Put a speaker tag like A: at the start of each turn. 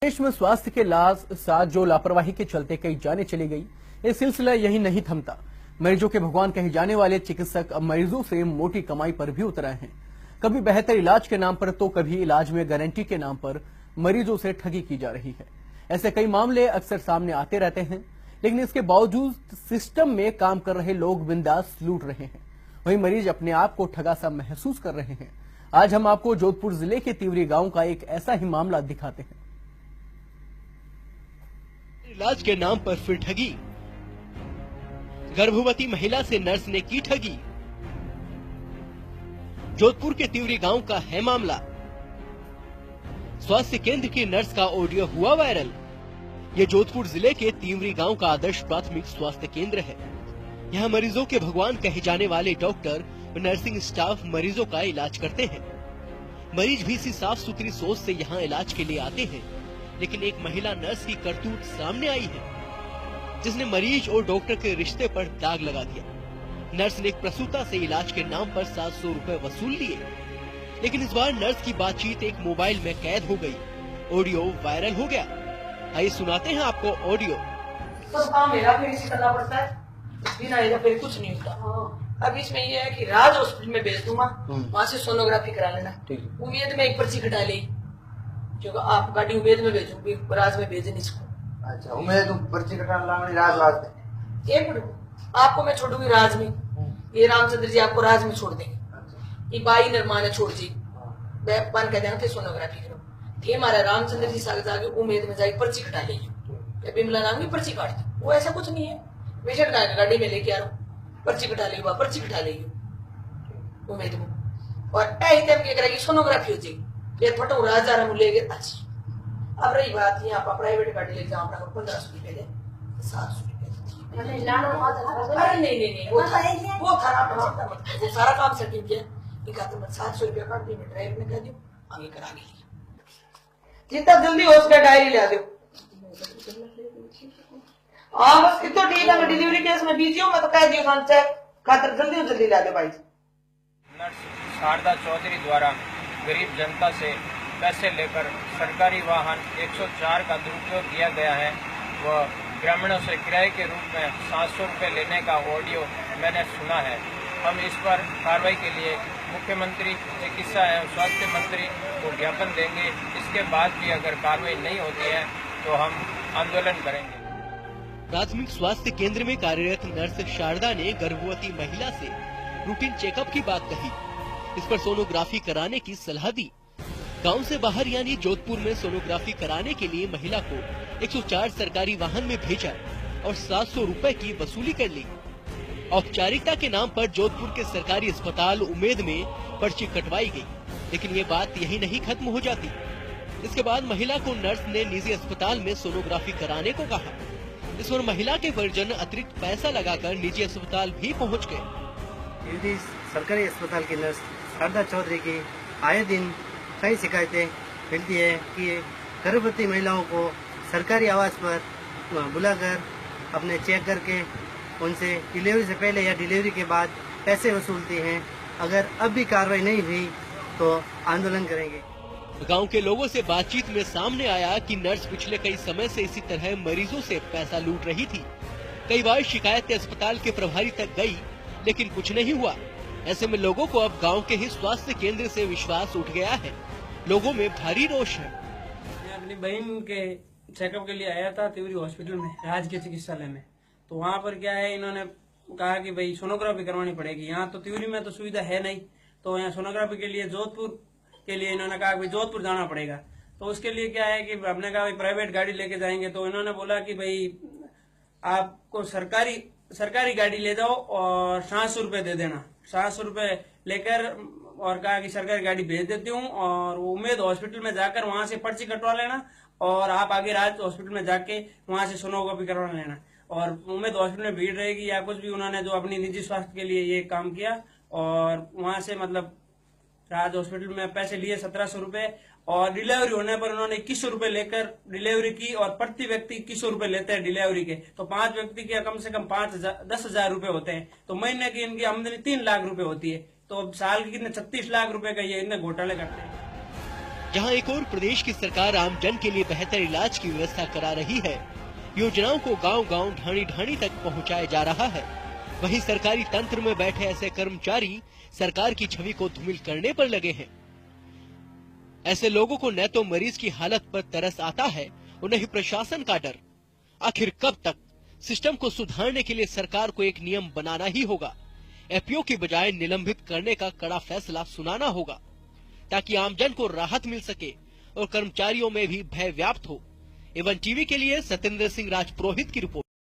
A: देश में स्वास्थ्य के लाभ साथ जो लापरवाही के चलते कई जानें चली गई, ये सिलसिला यही नहीं थमता। मरीजों के भगवान कहे जाने वाले चिकित्सक अब मरीजों से मोटी कमाई पर भी उतर आए हैं। कभी बेहतर इलाज के नाम पर तो कभी इलाज में गारंटी के नाम पर मरीजों से ठगी की जा रही है। ऐसे कई मामले अक्सर सामने आते रहते हैं, लेकिन इसके बावजूद सिस्टम में काम कर रहे लोग बिंदास लूट रहे हैं। वहीं मरीज अपने आप को ठगा सा महसूस कर रहे हैं। आज हम आपको जोधपुर जिले के तिवरी गांव का एक ऐसा ही मामला दिखाते हैं।
B: इलाज के नाम पर फिर ठगी। गर्भवती महिला से नर्स ने की ठगी। जोधपुर के तिवरी गांव का है मामला। स्वास्थ्य केंद्र की नर्स का ऑडियो हुआ वायरल। ये जोधपुर जिले के तिवरी गांव का आदर्श प्राथमिक स्वास्थ्य केंद्र है। यहाँ मरीजों के भगवान कहे जाने वाले डॉक्टर और नर्सिंग स्टाफ मरीजों का इलाज करते हैं। मरीज भी इसी साफ सुथरी सोच से यहाँ इलाज के लिए आते हैं, लेकिन एक महिला नर्स की करतूत सामने आई है, जिसने मरीज और डॉक्टर के रिश्ते पर दाग लगा दिया। नर्स ने एक प्रसूता से इलाज के नाम पर 700 रुपए वसूल लिए, लेकिन इस बार नर्स की बातचीत एक मोबाइल में कैद हो गई। ऑडियो वायरल हो गया। आइए सुनाते हैं आपको ऑडियो।
C: सब काम मेरा फिर इसी करना पड़ता है, बिना इधर फिर कुछ नहीं होता। अब इसमें ये है कि राज हॉस्पिटल में भेज दूंगा, वहाँ से सोनोग्राफी करा लेना। उम्मीद में एक पर्ची कटा ली, क्योंकि आप गाड़ी उम्मीद में भेजूंगी, राज में भेजे नहीं इसको।
D: अच्छा, उम्मीद पर्ची कटाने लाऊंगी राज वास्ते।
C: एक मिनट, आपको मैं छोड़ूंगी राज में, ये रामचंद्र जी आपको राज में छोड़ देंगे। ये बाई निर्माण छोड़ जी बन कह देना थे सोनोग्राफी करो, थे हमारा रामचंद्र जी साथ जाके उम्मीद में जाके पर्ची कटा लीजिए। बिमला नाम की पर्ची काट दी, वो ऐसा कुछ नहीं है। पेशेंट गाड़ी में लेके आ रहा हूँ, पर्ची कटा लेगी, पर्ची कटा लेगी उम्मीद में। और क्या करेगी, सोनोग्राफी हो जाएगी। ये फटो राज जा रहा लेके। अच्छा, अब रही बात यहाँ पर प्राइवेट गाड़ी लेके जाओ, 1500 रुपए दे, 700 रुपए। अरे नहीं, वो सारा काम सेटिंग किया। 700 रुपया काट दी, मैं ड्राइवर ने कह दी आगे करा ली। जितना जल्दी हो उसका डायरी ला दो। हाँ बस इतना ठीक है, मैं डिलीवरी केस में बिजी हूँ, मैं तो कह दिया खातर जल्दी ला दो भाई।
E: नर्स शारदा चौधरी द्वारा गरीब जनता से पैसे लेकर सरकारी वाहन 104 का दुरुपयोग किया गया है। वह ग्रामीणों से किराए के रूप में 700 रुपये लेने का ऑडियो मैंने सुना है। हम इस पर कार्रवाई के लिए मुख्यमंत्री चिकित्सा एवं स्वास्थ्य मंत्री को ज्ञापन देंगे। इसके बाद भी अगर कार्रवाई नहीं होती है तो हम आंदोलन करेंगे।
B: प्राथमिक स्वास्थ्य केंद्र में कार्यरत नर्स शारदा ने गर्भवती महिला से रूटीन चेकअप की बात कही। इस पर सोनोग्राफी कराने की सलाह दी। गांव से बाहर यानी जोधपुर में सोनोग्राफी कराने के लिए महिला को 104 सरकारी वाहन में भेजा और 700 रुपए की वसूली कर ली। औपचारिकता के नाम पर जोधपुर के सरकारी अस्पताल उम्मीद में पर्ची कटवाई गई, लेकिन ये बात यही नहीं खत्म हो जाती। इसके बाद महिला को नर्स ने निजी अस्पताल में सोनोग्राफी कराने को कहा। इस पर महिला के परिजन अतिरिक्त पैसा लगाकर निजी अस्पताल भी पहुंच गए।
D: सरकारी अस्पताल की नर्स शारदा चौधरी की आए दिन कई शिकायतें मिलती है कि गर्भवती महिलाओं को सरकारी आवास पर बुलाकर अपने चेक करके उनसे डिलीवरी से पहले या डिलीवरी के बाद पैसे वसूलती हैं। अगर अब भी कार्रवाई नहीं हुई तो आंदोलन करेंगे।
B: गांव के लोगों से बातचीत में सामने आया कि नर्स पिछले कई समय से इसी तरह मरीजों से पैसा लूट रही थी। कई बार शिकायतें अस्पताल के प्रभारी तक गई, लेकिन कुछ नहीं हुआ। ऐसे में लोगों को अब गांव के ही स्वास्थ्य केंद्र से विश्वास उठ गया है। लोगों में भारी रोष है।
F: मैं अपनी बहन के चेकअप के लिए आया था तिवरी हॉस्पिटल में, राजकीय चिकित्सालय में। तो वहाँ पर क्या है, इन्होंने कहा कि भाई सोनोग्राफी करवानी पड़ेगी। यहाँ तो तिवरी में तो सुविधा है नहीं, तो यहाँ सोनोग्राफी के लिए जोधपुर के लिए इन्होंने कहा कि जोधपुर जाना पड़ेगा। तो उसके लिए क्या है कि हमने कहा प्राइवेट गाड़ी लेके जाएंगे। तो इन्होंने बोला कि भाई आपको सरकारी गाड़ी ले जाओ और 700 रुपए दे देना। 700 रुपए लेकर और कहा कि सरकारी गाड़ी भेज देती हूँ और उम्मीद हॉस्पिटल में जाकर वहां से पर्ची कटवा लेना और आप आगे राज हॉस्पिटल में जाके वहां से सोनोग्राफी करवा लेना। और उम्मीद हॉस्पिटल में भीड़ रहेगी या कुछ भी, उन्होंने जो अपनी निजी स्वास्थ्य के लिए ये काम किया। और वहां से मतलब राज हॉस्पिटल में पैसे लिए 1700 रुपए और डिलीवरी होने पर उन्होंने 2100 रुपए लेकर डिलीवरी की। और प्रति व्यक्ति 2100 रुपए लेते हैं डिलीवरी के, तो 5 व्यक्ति के कम से कम 10,000 रुपए होते हैं। तो महीने की इनकी आमदनी 3 लाख रुपए होती है। तो अब साल की कितने 36 लाख रुपए का ये इतने घोटाले करते हैं।
B: जहां एक और प्रदेश की सरकार आमजन के लिए बेहतर इलाज की व्यवस्था करा रही है, योजनाओं को गांव-गांव ढाणी-ढाणी तक पहुंचाया जा रहा है, वहीं सरकारी तंत्र में बैठे ऐसे कर्मचारी सरकार की छवि को धूमिल करने पर लगे हैं। ऐसे लोगों को न तो मरीज की हालत पर तरस आता है और न ही प्रशासन का डर। आखिर कब तक? सिस्टम को सुधारने के लिए सरकार को एक नियम बनाना ही होगा। एपीओ की बजाय निलंबित करने का कड़ा फैसला सुनाना होगा, ताकि आमजन को राहत मिल सके और कर्मचारियों में भी भय व्याप्त हो। एवन टीवी के लिए सत्येंद्र सिंह राजपुरोहित की रिपोर्ट।